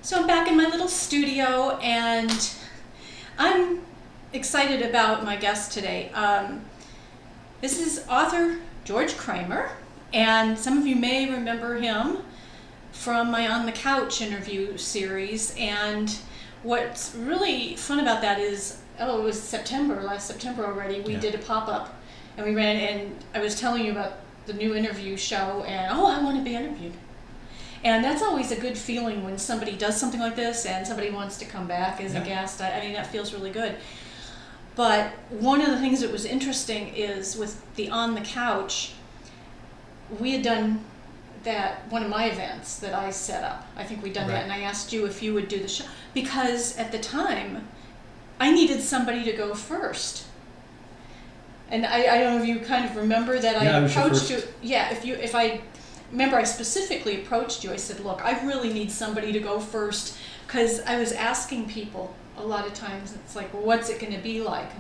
So I'm back in my little studio, and I'm excited about my guest today. This is author George Kramer, and some of you may remember him from my On the Couch interview series. And what's really fun about that is, it was last September already, we did a pop-up, and we ran, and I was telling you about the new interview show, and I want to be interviewed. And that's always a good feeling when somebody does something like this and somebody wants to come back as a guest. I mean, that feels really good. But one of the things that was interesting is with the On the Couch, we had done that, one of my events that I set up. I think we'd done that, and I asked you if you would do the show. Because at the time, I needed somebody to go first. And I don't know if you kind of remember that I approached you. Yeah, if I remember, I specifically approached you. I said, look, I really need somebody to go first, because I was asking people a lot of times, it's like, well, what's it going to be like?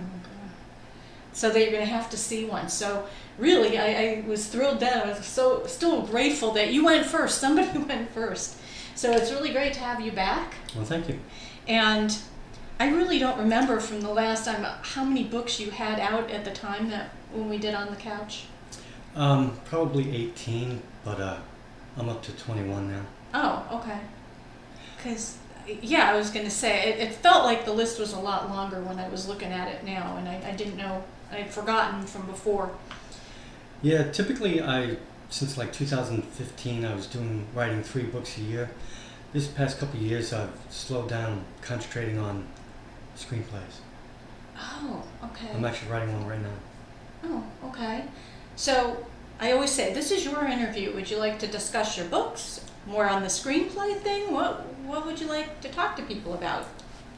So they're going to have to see one. So really, I was thrilled then. I was still grateful that you went first. Somebody went first. So it's really great to have you back. Well, thank you. And I really don't remember from the last time how many books you had out at the time that when we did On the Couch. Probably 18, but I'm up to 21 now. Oh, okay. Because, I was going to say, it felt like the list was a lot longer when I was looking at it now, and I didn't know, I'd forgotten from before. Yeah, typically since like 2015, I was writing 3 books a year. This past couple of years, I've slowed down, concentrating on screenplays. Oh, okay. I'm actually writing one right now. Oh, okay. So I always say, this is your interview. Would you like to discuss your books? More on the screenplay thing? What would you like to talk to people about?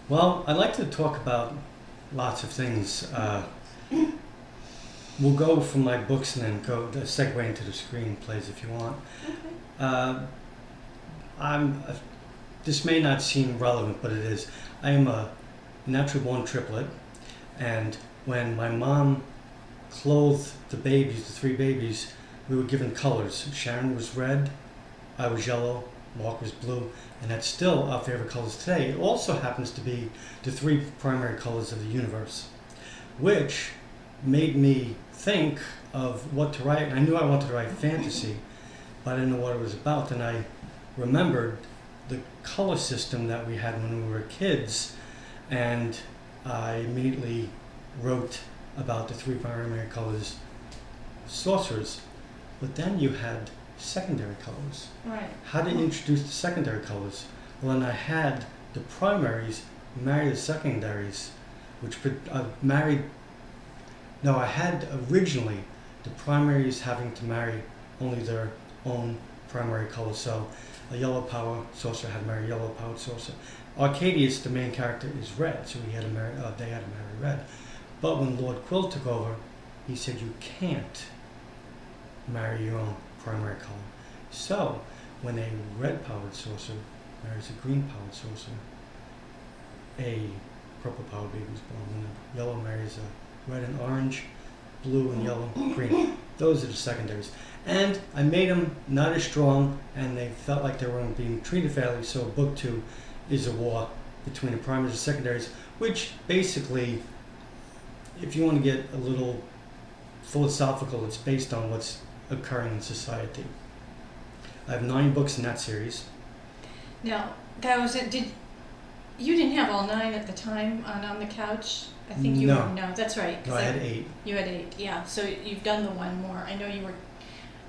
Well, I'd like to talk about lots of things. We'll go from my books and then segue into the screenplays if you want. Okay. This may not seem relevant, but it is. I am a natural born triplet, and when my mom clothed the 3 babies, we were given colors. Sharon was red, I was yellow, Mark was blue, and that's still our favorite colors today. It also happens to be the 3 primary colors of the universe, which made me think of what to write. And I knew I wanted to write fantasy, but I didn't know what it was about. And I remembered the color system that we had when we were kids, and I immediately wrote about the 3 primary colors, sorcerers. But then you had secondary colors. Right. How to introduce the secondary colors? Well, then I had the primaries marry the secondaries, I had originally the primaries having to marry only their own primary color. So a yellow power sorcerer had to marry yellow powered sorcerer. Arcadius, the main character, is red, so they had to marry red. But when Lord Quill took over, he said you can't marry your own primary color. So when a red powered sorcerer marries a green powered sorcerer, a purple powered baby is born. When a yellow marries a red and orange, blue and yellow, green. Those are the secondaries. And I made them not as strong, and they felt like they weren't being treated fairly, so book 2 is a war between the primaries and secondaries, which basically, if you want to get a little philosophical, it's based on what's occurring in society. I have 9 books in that series. Now, that was it. You didn't have all 9 at the time on the Couch? I think you no. were. No, that's right. No, I had 8. You had 8, yeah. So you've done the one more. I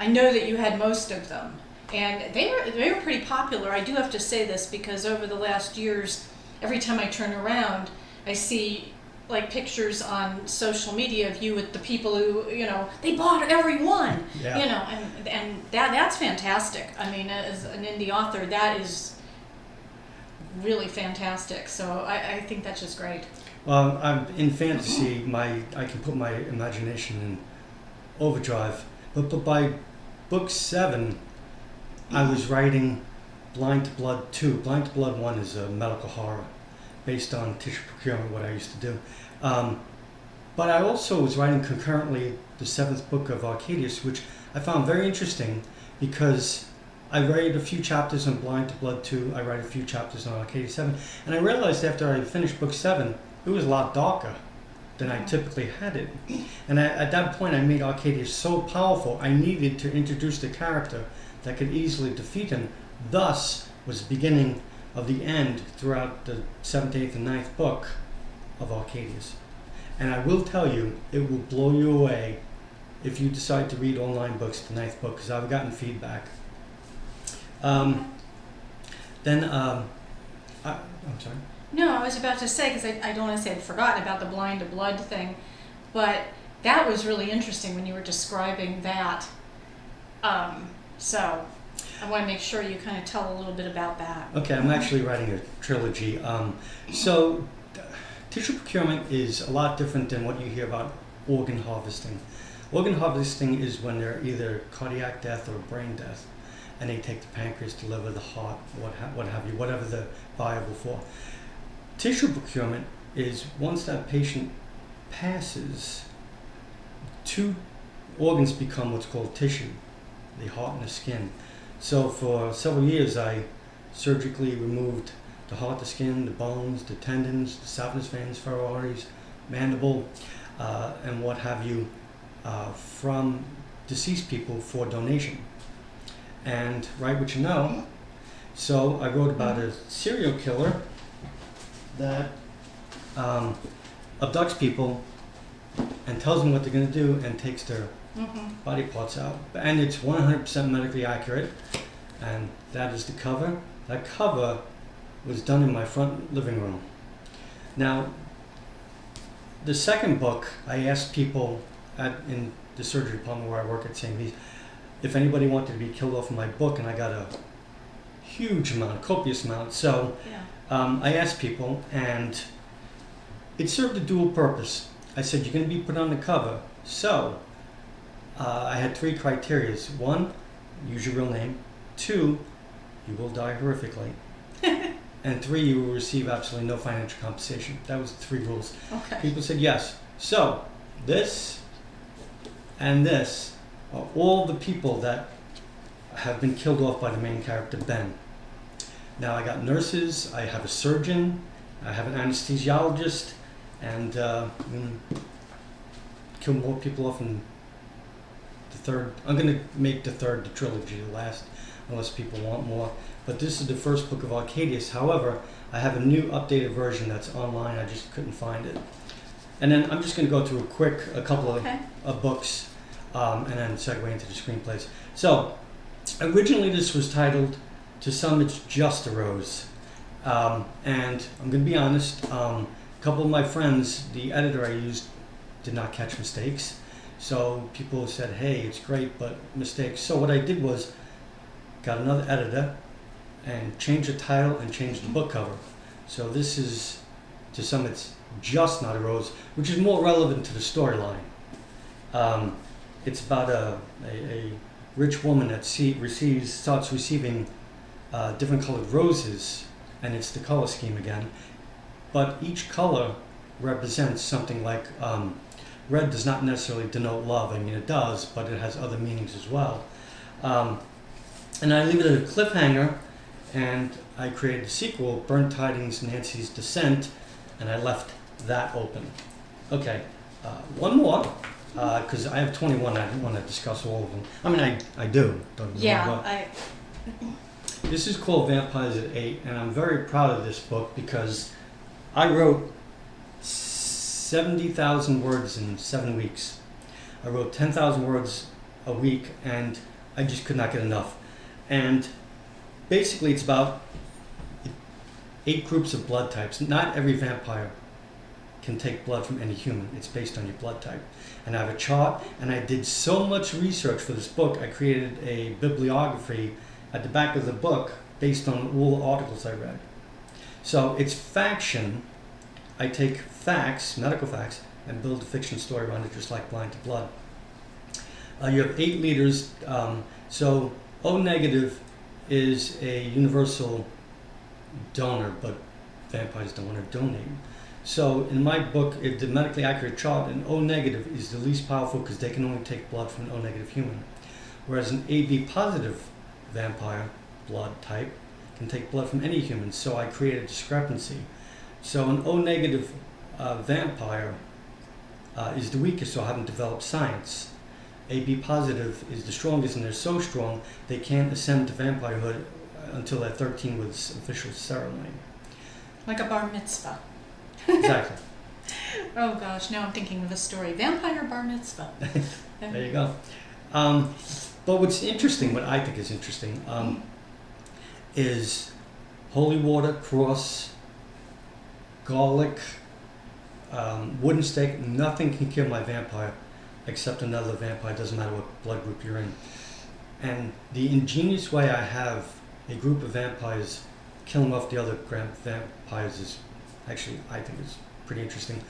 know that you had most of them, and they were pretty popular. I do have to say this because over the last years, every time I turn around, I see like pictures on social media of you with the people who, they bought every one. Yeah. And that's fantastic. I mean, as an indie author, that is really fantastic. So I think that's just great. Well, in fantasy, I can put my imagination in overdrive. But by book 7, I was writing Blind to Blood 2. Blind to Blood 1 is a medical horror based on tissue procurement, what I used to do. But I also was writing concurrently the 7th book of Arcadius, which I found very interesting because I write a few chapters on Blind to Blood 2. I write a few chapters on Arcadia 7. And I realized after I finished book 7, it was a lot darker than I typically had it. And at that point, I made Arcadia so powerful, I needed to introduce the character that could easily defeat him. Thus was the beginning of the end throughout the 7th, 8th, and 9th book of Arcadius. And I will tell you, it will blow you away if you decide to read all 9 books, the 9th book, because I've gotten feedback. I'm sorry. No, I was about to say, because I don't want to say I'd forgotten about the Blind to Blood thing, but that was really interesting when you were describing that. So I want to make sure you kind of tell a little bit about that. Okay, I'm actually writing a trilogy. So tissue procurement is a lot different than what you hear about organ harvesting. Organ harvesting is when they're either cardiac death or brain death, and they take the pancreas, the liver, the heart, what have you, whatever they're viable for. Tissue procurement is once that patient passes, 2 organs become what's called tissue, the heart and the skin. So for several years I surgically removed the heart, the skin, the bones, the tendons, the saphenous veins, femoral arteries, mandible, and what have you, from deceased people for donation. And write what you know. So I wrote about a serial killer that abducts people and tells them what they're going to do and takes their body parts out. And it's 100% medically accurate. And that is the cover. That cover was done in my front living room. Now, the second book, I asked people in the surgery department where I work at St. V's if anybody wanted to be killed off of my book, and I got a huge amount, copious amount. So I asked people, and it served a dual purpose. I said, you're going to be put on the cover. So I had 3 criteria. 1, use your real name. 2, you will die horrifically. And 3, you will receive absolutely no financial compensation. That was the 3 rules. Okay. People said yes. So this and this are all the people that have been killed off by the main character, Ben. Now I got nurses, I have a surgeon, I have an anesthesiologist, and I'm going to kill more people off in the third. I'm going to make the third the trilogy, the last, unless people want more. But this is the first book of Arcadius. However, I have a new updated version that's online. I just couldn't find it. And then I'm just going to go through a couple of books, and then segue into the screenplays. So originally this was titled To Some It's Just a Rose. And I'm going to be honest, a couple of my friends, the editor I used, did not catch mistakes. So people said, hey, it's great, but mistakes. So what I did was got another editor and changed the title and changed the book cover. So this is To Some It's Just Not a Rose, which is more relevant to the storyline. It's about a rich woman that starts receiving different colored roses, and it's the color scheme again. But each color represents something like, red does not necessarily denote love. I mean, it does, but it has other meanings as well. And I leave it at a cliffhanger, and I created a sequel, Burnt Tidings, Nancy's Descent, and I left that open. Okay, one more, because I have 21, I didn't want to discuss all of them. I mean, I do. Don't get me wrong, but this is called Vampires at 8, and I'm very proud of this book because I wrote 70,000 words in 7 weeks. I wrote 10,000 words a week, and I just could not get enough. And basically it's about 8 groups of blood types. Not every vampire can take blood from any human. It's based on your blood type. And I have a chart, and I did so much research for this book, I created a bibliography at the back of the book based on all the articles I read. So it's faction. I take facts, medical facts, and build a fiction story around it, just like Blind to Blood. You have 8 leaders. So O negative is a universal donor, but vampires don't want to donate. So in my book, the medically accurate chart, an O negative is the least powerful because they can only take blood from an O negative human. Whereas an AB positive vampire blood type can take blood from any human, so I create a discrepancy. So an O negative vampire is the weakest, so I haven't developed science. AB positive is the strongest, and they're so strong they can't ascend to vampirehood until they're 13 with official ceremony. Like a bar mitzvah. Exactly. Oh gosh, now I'm thinking of a story. Vampire bar mitzvah. There you go. But what's interesting, what I think is interesting, is holy water, cross, garlic, wooden stake. Nothing can kill my vampire except another vampire. Doesn't matter what blood group you're in. And the ingenious way I have a group of vampires killing off the other vampires is actually, I think, is pretty interesting.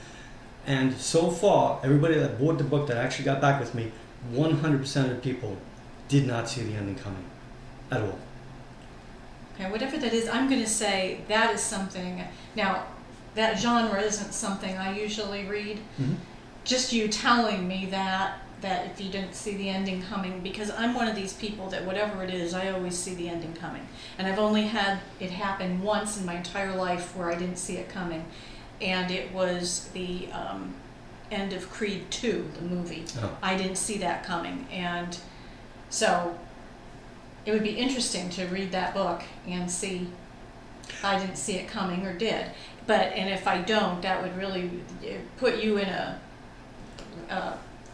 And so far, everybody that bought the book that actually got back with me, 100% of the people did not see the ending coming at all. Okay, whatever that is, I'm going to say that is something. Now, that genre isn't something I usually read. Mm-hmm. Just you telling me that if you didn't see the ending coming, because I'm one of these people that whatever it is, I always see the ending coming. And I've only had it happen once in my entire life where I didn't see it coming. And it was the end of Creed 2, the movie. Oh. I didn't see that coming. And so it would be interesting to read that book and see if I didn't see it coming or did. And if I don't, that would really put you in a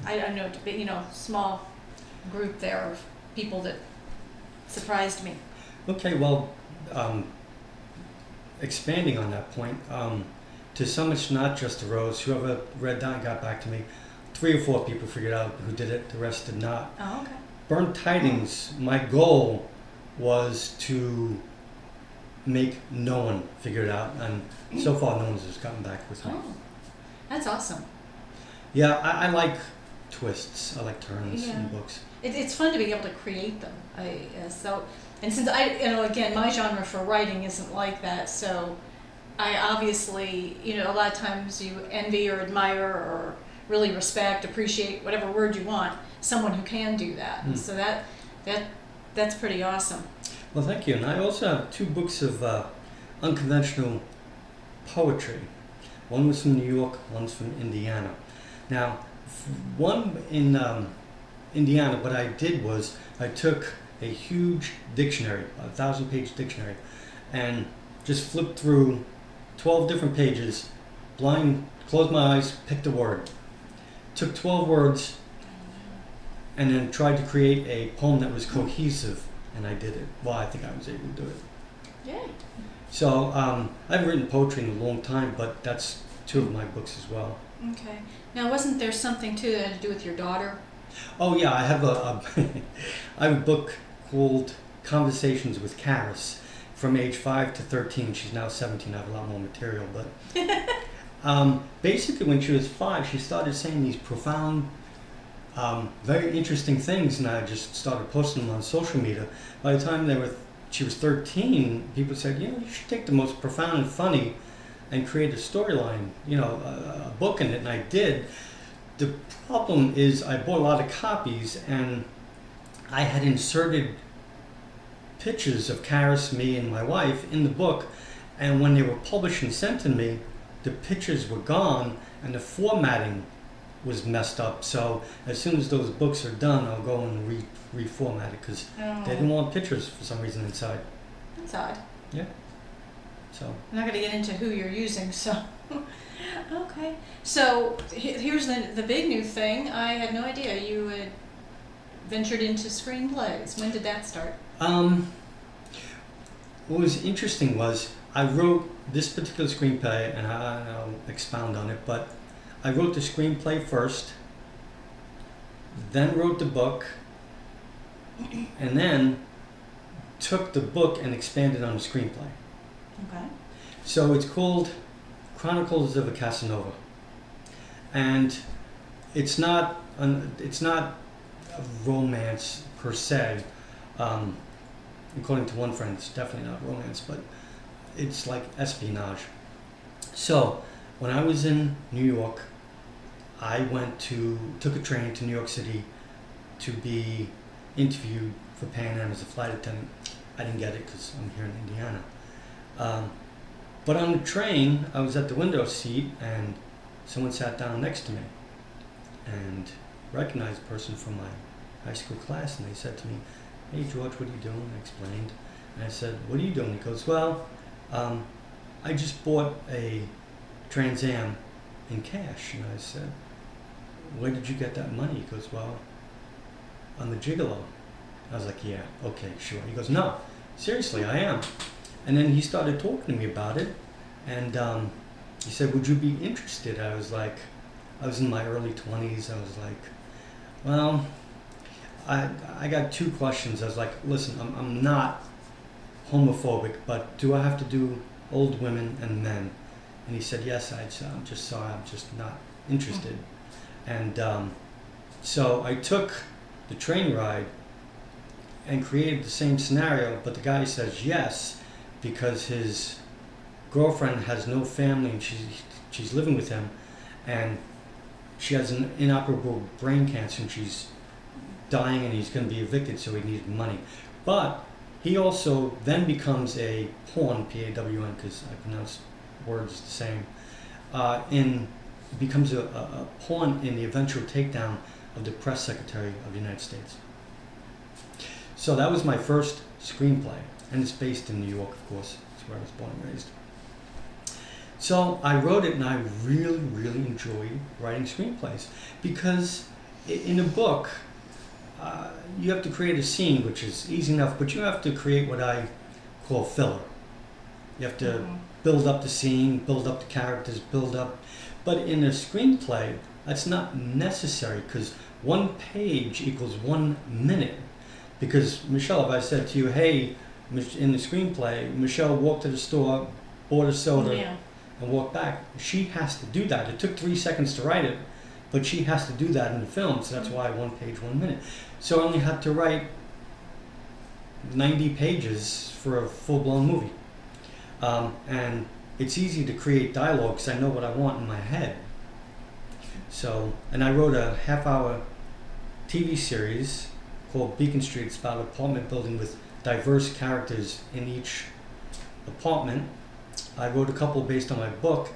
I don't know, small group there of people that surprised me. Okay, well, expanding on that point, to some it's not just a rose. Whoever read that and got back to me, 3 or 4 people figured out who did it, the rest did not. Oh, okay. Burnt Tidings, my goal was to make no one figure it out, and so far no one's just gotten back with me. Oh, that's awesome. Yeah, I like twists, I like turns in books. It's fun to be able to create them. And since again, my genre for writing isn't like that, so I obviously, a lot of times you envy or admire or really respect, appreciate, whatever word you want, someone who can do that. Mm. So that's pretty awesome. Well, thank you. And I also have 2 books of unconventional poetry. One was from New York, one's from Indiana. Now, one in Indiana, what I did was I took a huge dictionary, a 1,000-page dictionary, and just flipped through 12 different pages, closed my eyes, picked a word. Took 12 words, and then tried to create a poem that was cohesive, and I did it. Well, I think I was able to do it. Yay. So I've written poetry in a long time, but that's 2 of my books as well. Okay. Now, wasn't there something too that had to do with your daughter? Oh yeah, I have I have a book called Conversations with Karis. From age 5 to 13, she's now 17. I have a lot more material, but basically when she was 5, she started saying these profound, very interesting things, and I just started posting them on social media. By the time she was 13, people said, you should take the most profound and funny and create a storyline, a book in it, and I did. The problem is I bought a lot of copies, and I had inserted pictures of Karis, me, and my wife in the book, and when they were published and sent to me, the pictures were gone, and the formatting was messed up. So as soon as those books are done, I'll go and reformat it, because they didn't want pictures for some reason inside. That's odd. Yeah. So I'm not going to get into who you're using, so. Okay. So here's the big new thing. I had no idea you had ventured into screenplays. When did that start? What was interesting was I wrote this particular screenplay, and I'll expound on it, but I wrote the screenplay first, then wrote the book, and then took the book and expanded on the screenplay. Okay. So it's called Chronicles of a Casanova, and it's not a romance per se. According to one friend, it's definitely not romance, but it's like espionage. So when I was in New York, I took a train to New York City to be interviewed for Pan Am as a flight attendant. I didn't get it because I'm here in Indiana. But on the train, I was at the window seat and someone sat down next to me and recognized the person from my high school class, and they said to me, "Hey George, what are you doing?" I explained. And I said, "What are you doing?" He goes, "Well, I just bought a Trans Am in cash." And I said, "Where did you get that money?" He goes, "Well, on the Gigolo." I was like, "Yeah, okay, sure." He goes, "No, seriously, I am." And then he started talking to me about it, and he said, "Would you be interested?" I was like, I was in my early 20s. I was like, "Well, I got two questions." I was like, "Listen, I'm not homophobic, but do I have to do old women and men?" And he said, "Yes." I'm just sorry, I'm just not interested. And so I took the train ride and created the same scenario, but the guy says yes because his girlfriend has no family and she's living with him, and she has an inoperable brain cancer and she's dying and he's going to be evicted, so he needed money. But he also then becomes a pawn, P-A-W-N, because I pronounce words the same, becomes a pawn in the eventual takedown of the press secretary of the United States. So that was my first screenplay, and it's based in New York, of course. That's where I was born and raised. So I wrote it, and I really, really enjoy writing screenplays because in a book, you have to create a scene, which is easy enough, but you have to create what I call filler. You have to build up the scene, build up the characters, build up. But in a screenplay, that's not necessary because 1 page equals 1 minute. Because Michelle, if I said to you, "Hey," in the screenplay, Michelle walked to the store, bought a soda, and walked back, she has to do that. It took 3 seconds to write it, but she has to do that in the film, so that's why 1 page, 1 minute. So I only had to write 90 pages for a full-blown movie. And it's easy to create dialogue because I know what I want in my head. So, and I wrote a half-hour TV series called Beacon Street. It's about an apartment building with diverse characters in each apartment. I wrote a couple based on my book.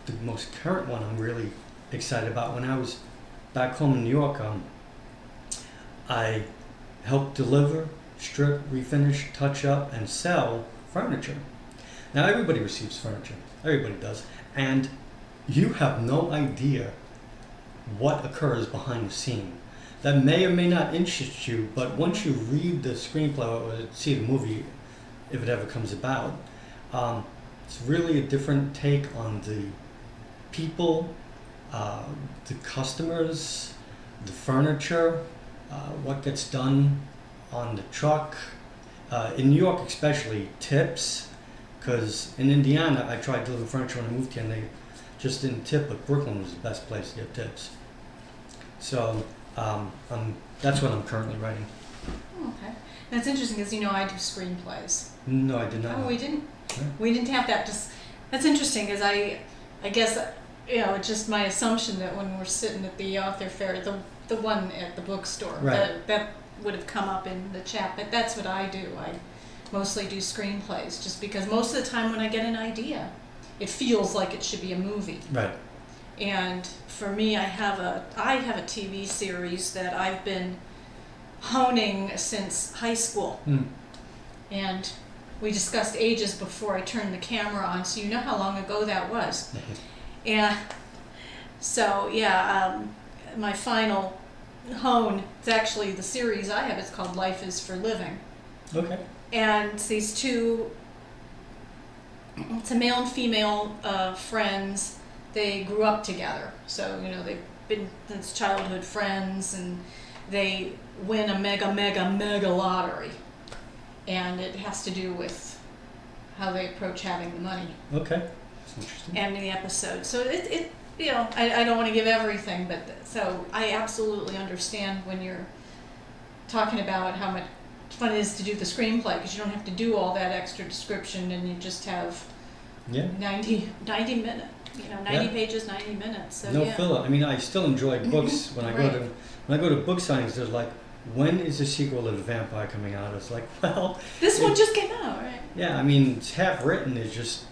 The most current one I'm really excited about. When I was back home in New York, I helped deliver, strip, refinish, touch up, and sell furniture. Now everybody receives furniture. Everybody does. And you have no idea what occurs behind the scene. That may or may not interest you, but once you read the screenplay or see the movie, if it ever comes about, it's really a different take on the people, the customers, the furniture, what gets done on the truck. In New York especially, tips, because in Indiana I tried delivering furniture when I moved here and they just didn't tip, but Brooklyn was the best place to get tips. So that's what I'm currently writing. Oh, okay. That's interesting because I do screenplays. No, I did not. Oh, we didn't. Yeah. We didn't have that. That's interesting because I guess it's just my assumption that when we're sitting at the author fair, the one at the bookstore, right, that would have come up in the chat. But that's what I do. I mostly do screenplays just because most of the time when I get an idea, it feels like it should be a movie. Right. And for me, I have a TV series that I've been honing since high school. And we discussed ages before I turned the camera on, so you know how long ago that was. And so, my final hone, it's actually the series I have, it's called Life is for Living. Okay. And it's these two, it's a male and female friends. They grew up together, so they've been since childhood friends, and they win a mega lottery, and it has to do with how they approach having the money. Okay, that's interesting. And the episode, so I don't want to give everything, but so I absolutely understand when you're talking about how much fun it is to do the screenplay because you don't have to do all that extra description, and you just have 90 minutes. 90 pages, 90 minutes. So no filler. I mean, I still enjoy books when I go to book signings. There's like when is the sequel to The Vampire coming out? I was like, well, This one just came out, right? yeah, I mean, it's half written. It's just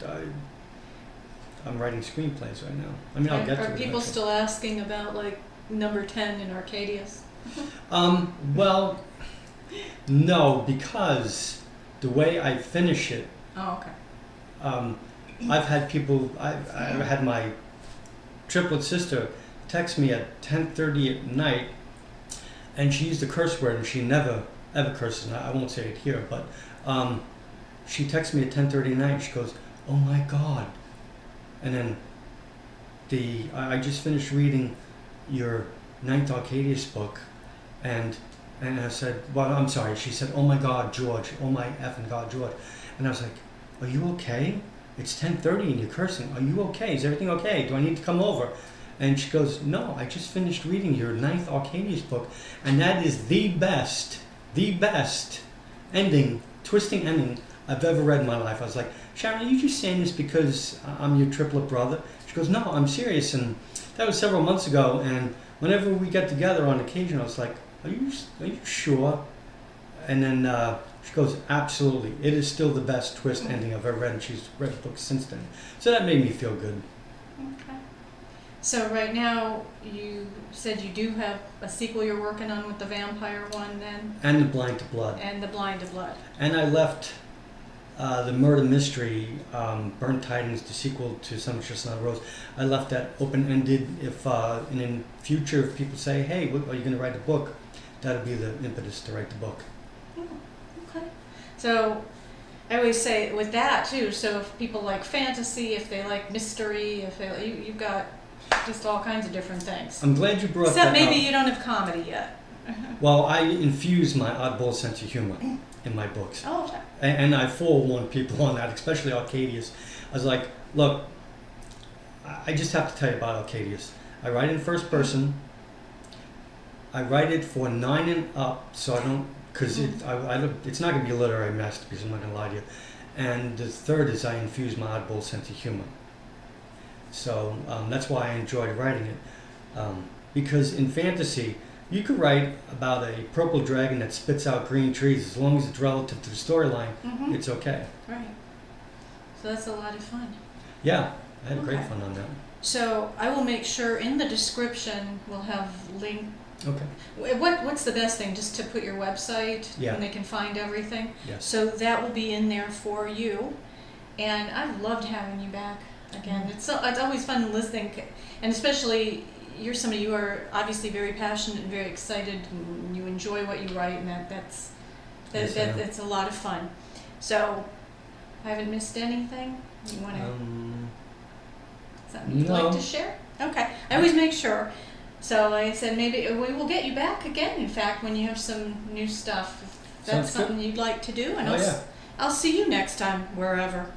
I'm writing screenplays right now. I mean, I'll get to it. Are people eventually. still asking about like number 10 in Arcadius? Well, no, because the way I finish it, Oh, okay. I've had people. I've had my triplet sister text me at 10:30 at night, and she used a curse word, and she never ever curses. And I won't say it here, but she texts me at 10:30 at night. And she goes, "Oh my God!" And then I just finished reading your Ninth Arcadius book, and I said, "Well, I'm sorry." She said, "Oh my God, George! Oh my effing God, George!" And I was like, "Are you okay? It's 10:30 and you're cursing. Are you okay? Is everything okay? Do I need to come over?" And she goes, "No, I just finished reading your Ninth Arcadius book, and that is the best ending, twisting ending I've ever read in my life." I was like, "Sharon, are you just saying this because I'm your triplet brother?" She goes, "No, I'm serious." And that was several months ago. And whenever we get together on occasion, I was like, "Are you sure?" And then she goes, "Absolutely. It is still the best twist ending I've ever read." And she's read the book since then. So that made me feel good. Okay. So right now, you said you do have a sequel you're working on with the vampire one then? And The Blind to Blood. And the Blind to Blood. And I left the murder mystery, Burnt Tidings, the sequel to Some Chestnut Rose. I left that open-ended. If and in future, if people say, "Hey, are you going to write a book?" That'll be the impetus to write the book. Oh, okay. So I always say with that too. So if people like fantasy, if they like mystery, if they, you've got just all kinds of different things. I'm glad you brought Except that maybe up. you don't have comedy yet. Well, I infuse my oddball sense of humor in my books. Oh, okay. And I forewarn people on that, especially Arcadius. I was like, look, I just have to tell you about Arcadius. I write in first person. I write it for 9 and up, so I don't, because it's not going to be a literary masterpiece, I'm not going to lie to you. And the third is I infuse my oddball sense of humor. So that's why I enjoyed writing it. Because in fantasy, you could write about a purple dragon that spits out green trees. As long as it's relative to the storyline, it's okay. Right. So that's a lot of fun. Yeah, I had great Okay. fun on that. So I will make sure in the description we'll have link. Okay. What's the best thing? Just to put your website Yeah. and they can find everything. Yes. So that will be in there for you. And I've loved having you back again. It's always fun listening, and especially you're somebody, you are obviously very passionate and very excited, and you enjoy what you write, and that's a lot of fun. So I haven't missed anything. You want to something you'd no. like to share? Okay, I always make sure. So like I said, maybe we will get you back again. In fact, when you have some new stuff, if that's Sounds good. something you'd like to do, and Oh, yeah. I'll see you next time wherever.